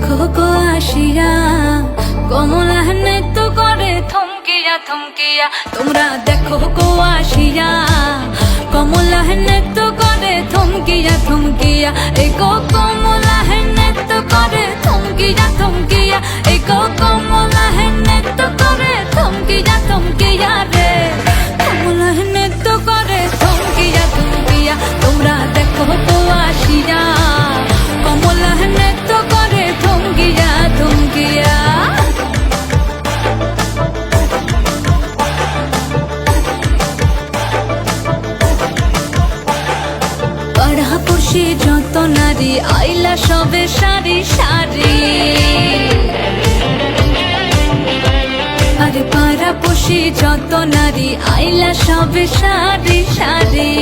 দেখো গো আসিয়া কমলা নৃত্য করে থমকিয়া থমকিয়া। তোমরা দেখো গো আসিয়া কমলা নৃত্য করে থমকিয়া থমকিয়া। এই গো কমলা নৃত্য করে থমকিয়া থমকিয়া। এই গো কমলা নৃত্য করে থমকিয়া থমকিয়া রে। কমলা নৃত্য করে থমকিয়া থমকিয়া। তোমরা দেখো গো আসিয়া কমলা নৃত্য করে থমকিয়া থমকিয়া। পাড়াপড়শি যত নারী আইলা সবে সারি সারি। আরে পাড়াপড়শি যত নারী আইলা সবে সারি সারি।